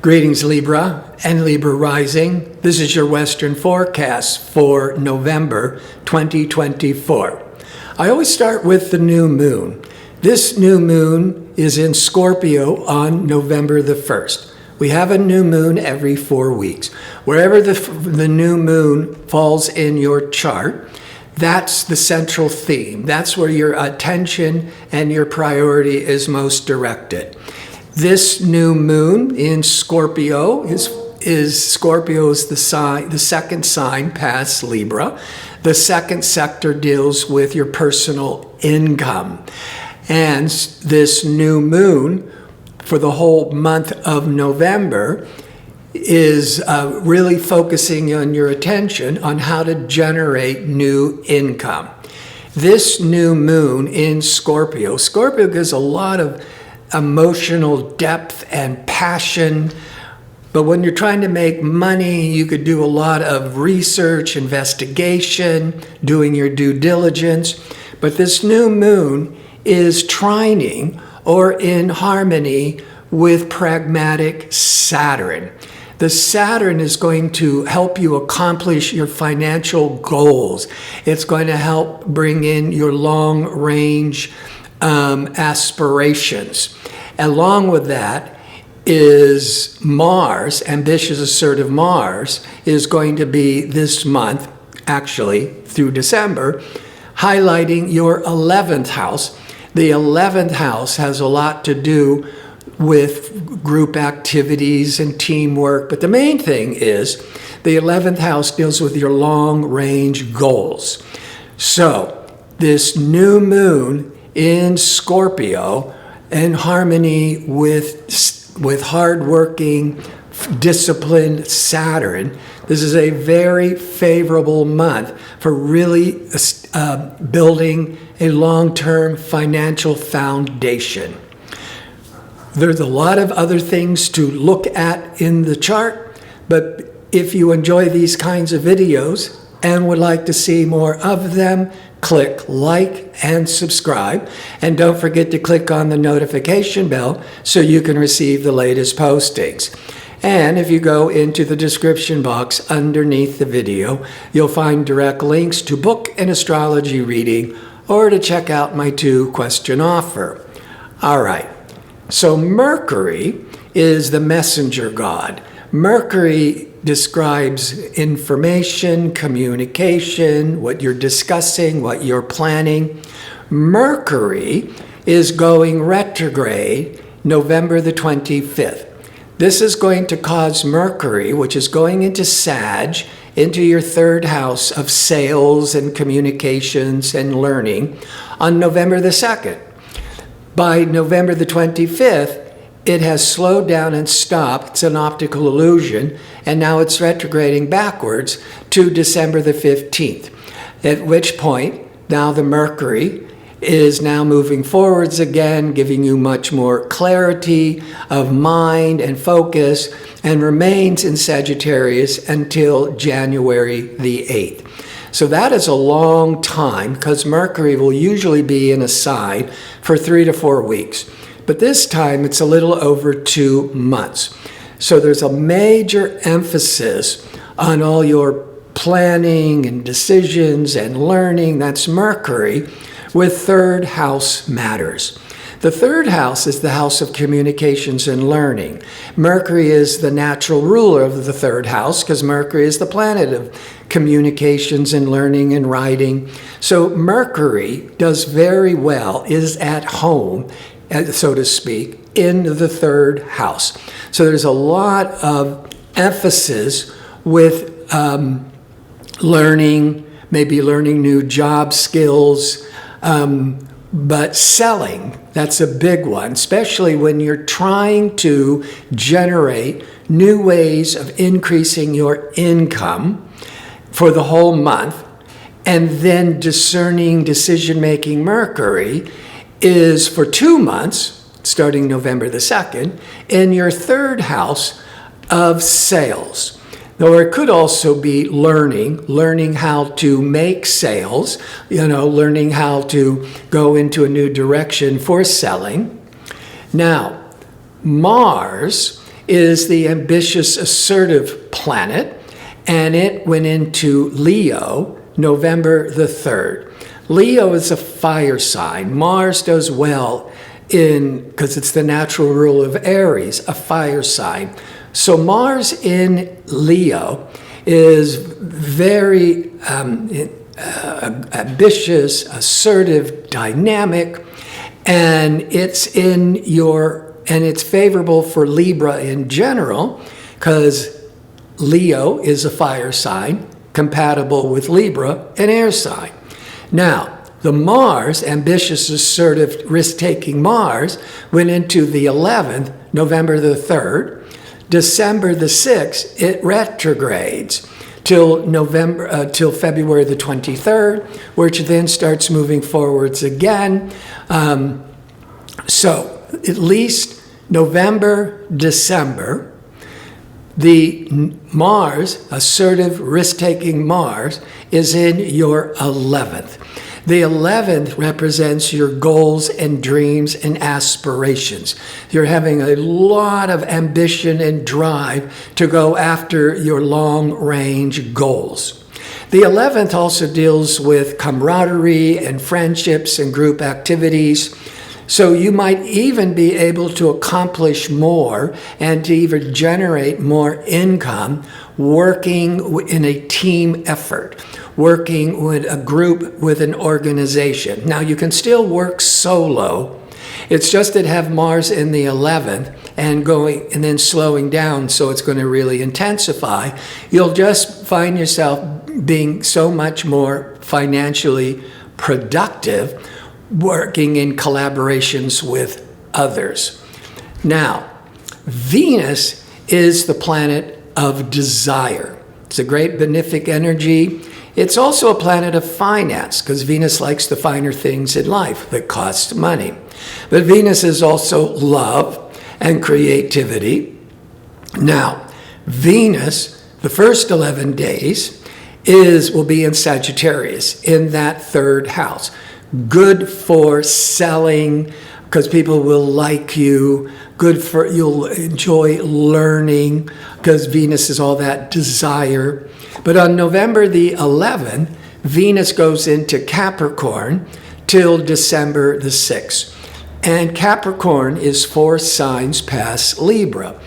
Greetings, Libra and Libra rising. This is your Western forecast for November 2024. I always start with the new moon. This new moon is in Scorpio on November the 1st. We have a new moon every 4 weeks. Wherever the new moon falls in your chart, that's the central theme. That's where your attention and your priority is most directed. This new moon in Scorpio is Scorpio's the second sign past Libra. The second sector deals with your personal income. And this new moon for the whole month of November is really focusing on your attention on how to generate new income. This new moon in Scorpio gives a lot of emotional depth and passion. But when you're trying to make money, you could do a lot of research, investigation, doing your due diligence. But this new moon is trining or in harmony with pragmatic Saturn. The Saturn is going to help you accomplish your financial goals. It's going to help bring in your long-range aspirations. Along with that is Mars, ambitious, assertive Mars, is going to be this month, actually through December, highlighting your 11th house. The 11th house has a lot to do with group activities and teamwork, but the main thing is the 11th house deals with your long-range goals. So this new moon in Scorpio, in harmony with hardworking, disciplined Saturn, this is a very favorable month for really building a long-term financial foundation. There's a lot of other things to look at in the chart, but if you enjoy these kinds of videos and would like to see more of them, click like and subscribe. And don't forget to click on the notification bell so you can receive the latest postings. And if you go into the description box underneath the video, you'll find direct links to book an astrology reading or to check out my 2-question offer. All right. So Mercury is the messenger god. Mercury describes information, communication, what you're discussing, what you're planning. Mercury is going retrograde November the 25th. This is going to cause Mercury, which is going into Sag, into your 3rd house of sales and communications and learning, on November the 2nd. By November the 25th, it has slowed down and stopped. It's an optical illusion, and now it's retrograding backwards to December the 15th, at which point now the Mercury is now moving forwards again, giving you much more clarity of mind and focus, and remains in Sagittarius until January the 8th. So that is a long time, because Mercury will usually be in a sign for 3 to 4 weeks. But this time it's a little over 2 months. So there's a major emphasis on all your planning and decisions and learning. That's Mercury, with 3rd house matters. The 3rd house is the house of communications and learning. Mercury is the natural ruler of the 3rd house because Mercury is the planet of communications and learning and writing. So Mercury does very well, is at home, so to speak, in the 3rd house. So there's a lot of emphasis with learning, maybe learning new job skills, but selling, that's a big one, especially when you're trying to generate new ways of increasing your income for the whole month. And then discerning decision-making Mercury is for 2 months, starting November the 2nd, in your 3rd house of sales. Or it could also be learning how to make sales, learning how to go into a new direction for selling. Now, Mars is the ambitious, assertive planet, and it went into Leo November the 3rd. Leo is a fire sign. Mars does well because it's the natural ruler of Aries, a fire sign. So Mars in Leo is very ambitious, assertive, dynamic, and it's favorable for Libra in general because Leo is a fire sign compatible with Libra, an air sign. Now, the Mars, ambitious, assertive, risk-taking Mars, went into the 11th, November the 3rd. December the 6th, it retrogrades till February the 23rd, which then starts moving forwards again. So at least November, December, the Mars, assertive, risk-taking Mars, is in your 11th. The 11th represents your goals and dreams and aspirations. You're having a lot of ambition and drive to go after your long-range goals. The 11th also deals with camaraderie and friendships and group activities. So you might even be able to accomplish more and to even generate more income working in a team effort, working with a group, with an organization. Now, you can still work solo. It's just that have Mars in the 11th and going and then slowing down, so it's going to really intensify. You'll just find yourself being so much more financially productive working in collaborations with others. Now, Venus is the planet of desire. It's a great benefic energy. It's also a planet of finance because Venus likes the finer things in life that cost money. But Venus is also love and creativity. Now, Venus, the first 11 days, will be in Sagittarius, in that 3rd house. Good for selling because people will like you. You'll enjoy learning because Venus is all that desire. But on November the 11th, Venus goes into Capricorn till December the 6th. And Capricorn is 4 signs past Libra.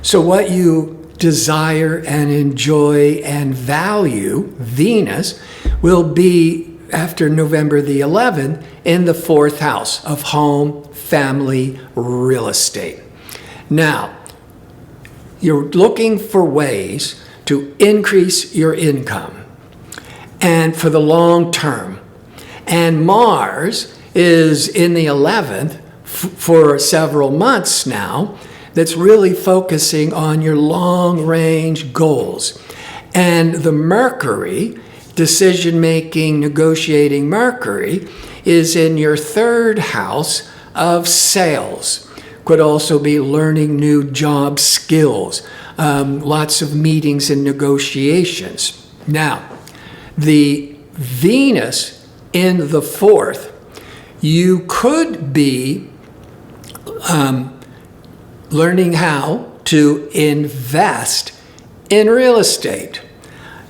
So what you desire and enjoy and value, Venus, will be after November the 11th in the 4th house of home, family, real estate. Now, you're looking for ways to increase your income and for the long term. And Mars is in the 11th for several months now. That's really focusing on your long-range goals. And the Mercury, decision-making, negotiating Mercury, is in your 3rd house of sales. Could also be learning new job skills, lots of meetings and negotiations. Now, the Venus in the 4th, you could be learning how to invest in real estate.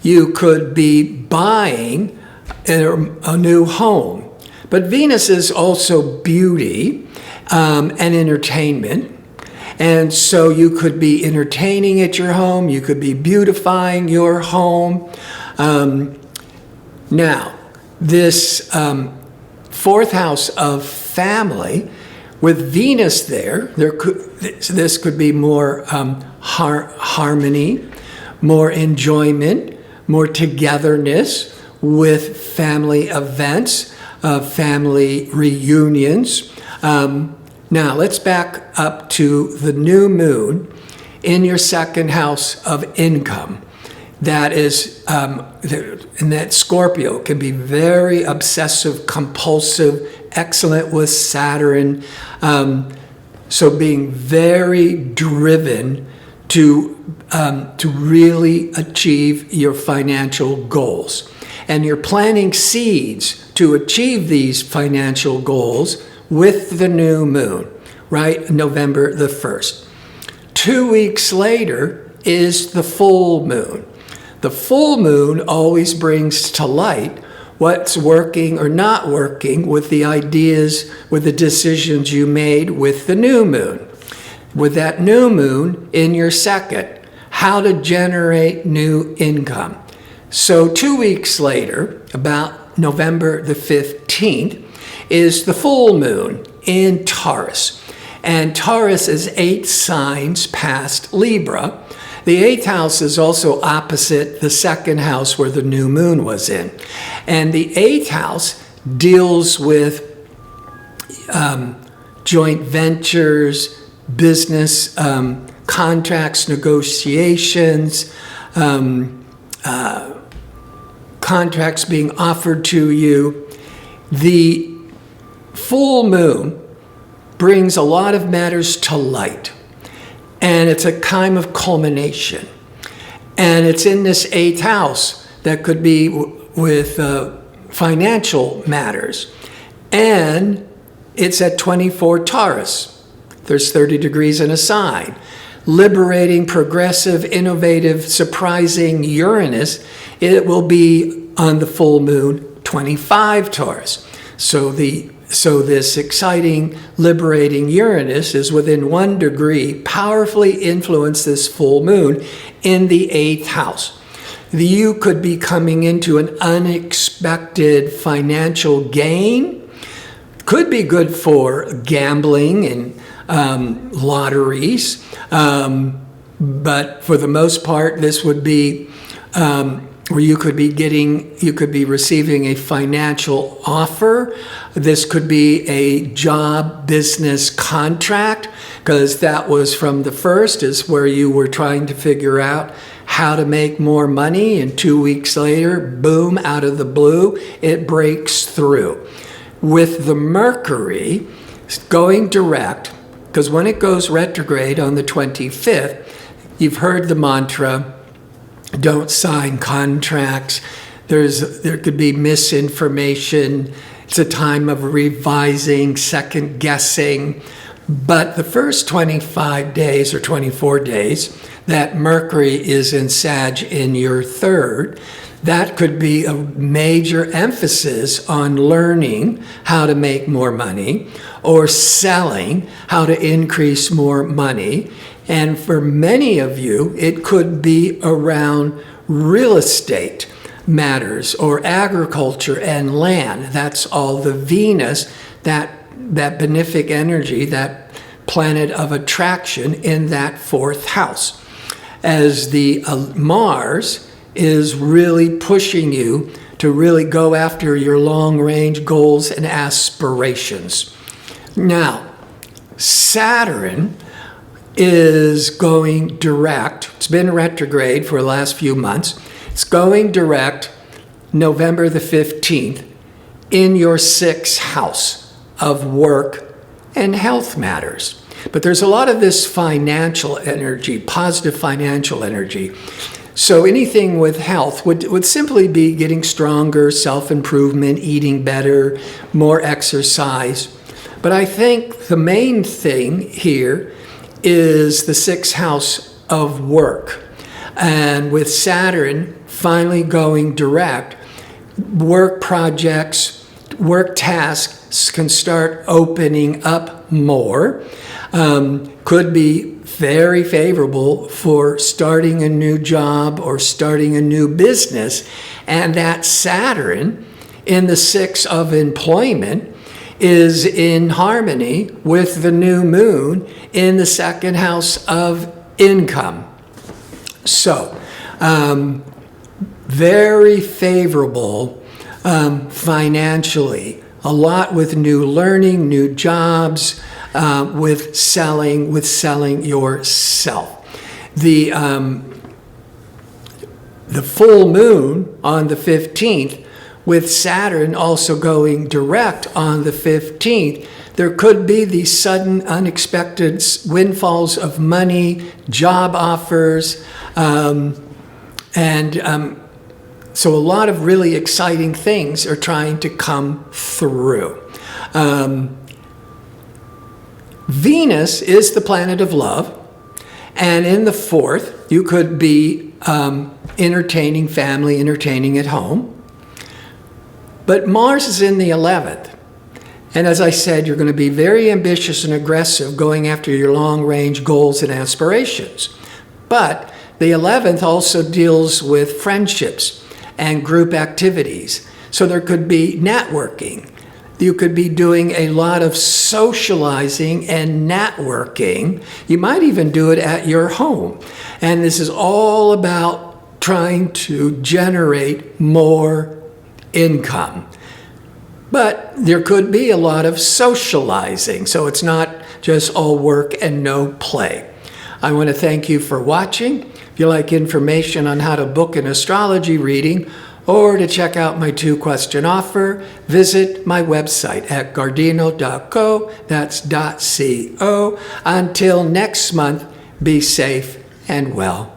You could be buying a new home. But Venus is also beauty and entertainment. And so you could be entertaining at your home. You could be beautifying your home. Now, this 4th house of family, with Venus this could be more harmony, more enjoyment, more togetherness with family events, family reunions. Now, let's back up to the new moon in your 2nd house of income. That is, and that Scorpio can be very obsessive, compulsive, excellent with Saturn. So being very driven to really achieve your financial goals. And you're planting seeds to achieve these financial goals with the new moon, right? November the 1st. 2 weeks later is the full moon. The full moon always brings to light what's working or not working with the ideas, with the decisions you made with the new moon. With that new moon in your second, how to generate new income. So 2 weeks later, about November the 15th, is the full moon in Taurus. And Taurus is 8 signs past Libra. The 8th house is also opposite the second house where the new moon was in. And the 8th house deals with joint ventures, business contracts, negotiations, contracts being offered to you. The full moon brings a lot of matters to light, and it's a time of culmination. And it's in this 8th house that could be with financial matters. And it's at 24 Taurus. There's 30 degrees in a sign. Liberating, progressive, innovative, surprising Uranus, it will be on the full moon, 25 Taurus. So this exciting, liberating Uranus is within 1 degree, powerfully influence this full moon in the 8th house. You could be coming into an unexpected financial gain. Could be good for gambling and lotteries. But for the most part, this would be where you could be receiving a financial offer. This could be a job, business contract, because that was from the first, is where you were trying to figure out how to make more money. And 2 weeks later, boom, out of the blue, it breaks through. With the Mercury going direct, because when it goes retrograde on the 25th, you've heard the mantra, don't sign contracts. There could be misinformation. It's a time of revising, second guessing. But the first 25 days or 24 days that Mercury is in Sag in your third, that could be a major emphasis on learning how to make more money or selling how to increase more money. And for many of you, it could be around real estate matters or agriculture and land. That's all the Venus, that benefic energy, that planet of attraction in that 4th house. As the Mars is really pushing you to really go after your long-range goals and aspirations. Now, Saturn is going direct. It's been retrograde for the last few months. It's going direct November the 15th in your 6th house of work and health matters. But there's a lot of this financial energy, positive financial energy. So anything with health would simply be getting stronger, self-improvement, eating better, more exercise. But I think the main thing here is the 6th house of work. And with Saturn finally going direct, work projects, work tasks can start opening up more. Could be very favorable for starting a new job or starting a new business. And that Saturn in the 6th of employment is in harmony with the new moon in the 2nd house of income. So, very favorable financially. A lot with new learning, new jobs, with selling yourself. The full moon on the 15th, with Saturn also going direct on the 15th, there could be these sudden, unexpected windfalls of money, job offers, so a lot of really exciting things are trying to come through. Venus is the planet of love, And in the 4th, you could be entertaining family, entertaining at home. But Mars is in the 11th. And as I said, you're going to be very ambitious and aggressive going after your long-range goals and aspirations. But the 11th also deals with friendships and group activities. So there could be networking. You could be doing a lot of socializing and networking. You might even do it at your home. And this is all about trying to generate more income. But there could be a lot of socializing, so it's not just all work and no play. I want to thank you for watching. If you like information on how to book an astrology reading or to check out my 2-question offer, visit my website at gardino.co, that's .co. Until next month, be safe and well.